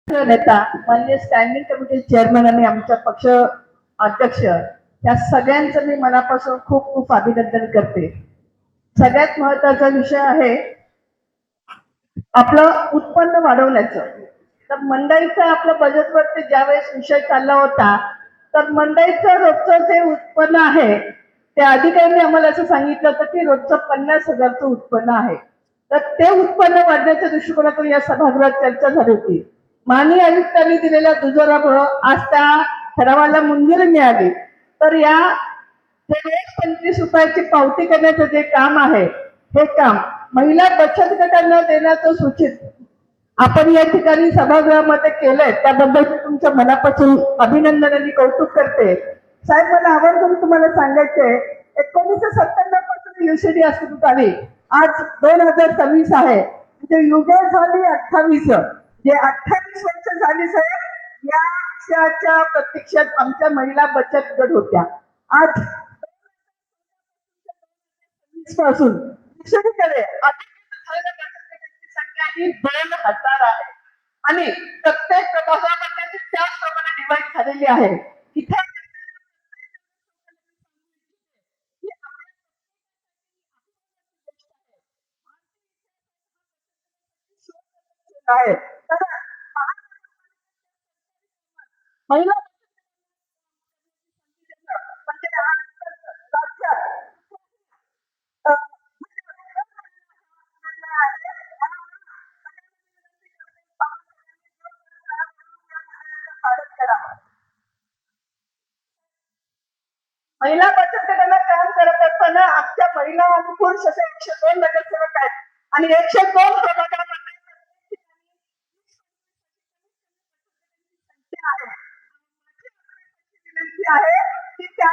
नेता माननीय standing committee chairman आणि आमच्या पक्ष अध्यक्ष या सगळ्यांचं मी मनापासून खूप खूप अभिनंदन करते. सगळ्यात महत्वाचा विषय आहे आपलं उत्पन्न वाढवण्याचं. तर मंडईचा आपल्या बजेटवरती ज्यावेळेस विषय चालला होता तर मंडईचं रोजचं जे उत्पन्न आहे त्या अधिकाऱ्यांनी आम्हाला असं सांगितलं होतं की रोजचं 50,000चं उत्पन्न आहे. तर ते उत्पन्न वाढण्याच्या दृष्टिकोनातून या सभागृहात चर्चा झाली होती. माननीय आयुक्तांनी दिलेल्या दुजोरामुळं आज त्या ठरावाला मंजुरी मिळाली. तर या 25 रुपयाची पावती करण्याचं जे काम आहे हे काम महिला बचत गटांना देण्याचं सूचित आपण या ठिकाणी सभागृहामध्ये केलंय त्याबद्दल मी तुमच्या मनापासून अभिनंदन आणि कौतुक करते. साहेब मला आवर्जून तुम्हाला सांगायचंय 1997 पासून युसीडी अस्तित्वात आली. आज 2026 आहे म्हणजे युगे झाली 28 जे 28 वर्ष झाली साहेब या विषयाच्या प्रत्यक्षात आमच्या महिला बचत गट होत्या. आज पासून दुसरीकडे संख्या ही 2,000 आहे आणि प्रत्येक प्रभागामध्ये त्याचप्रमाणे डिवाइड झालेली आहे. इथे आहे तर महिला म्हणजे महिला बचत गटाला काम करत असताना आमच्या महिला आणि पुरुष असे 102 नगरसेवक आहेत आणि 102 प्रभागामध्ये विनंती आहे की त्या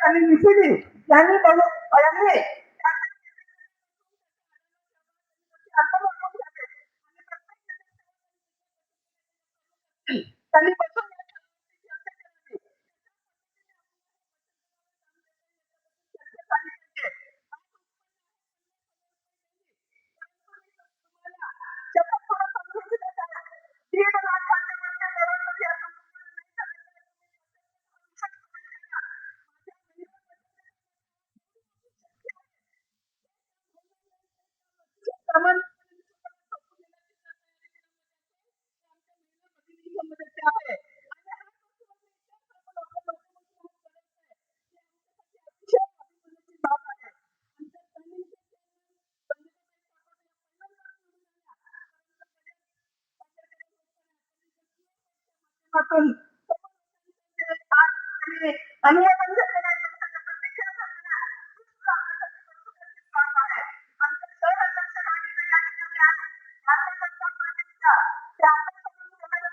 आणि निशिडी यांनी यांनी त्यांनी बसून आणि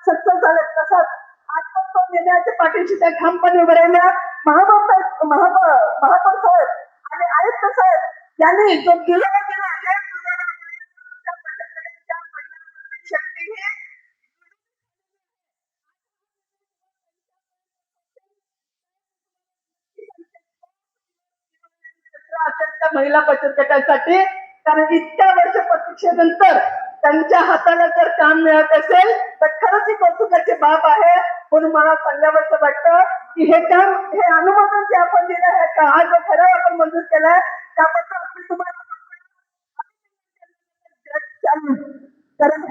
सक्सेस झाले तसंच आजपासून देण्याच्या पाठीशी त्या ठामपणे उभे राहिल्या. महापौर साहेब आणि आयुक्त साहेब यांनी जो दिला शक्ती महिला बचत गटासाठी कारण इतक्या वर्ष प्रतीक्षेनंतर त्यांच्या हाताला जर काम मिळत असेल तर खरंच ही कौतुकाची बाब आहे. म्हणून मला सांगावंसं वाटतं की हे काम हे अनुमोदन जे आपण दिलं आहे का हा जो ठराव आपण मंजूर केलाय त्याबद्दल तुम्हाला कारण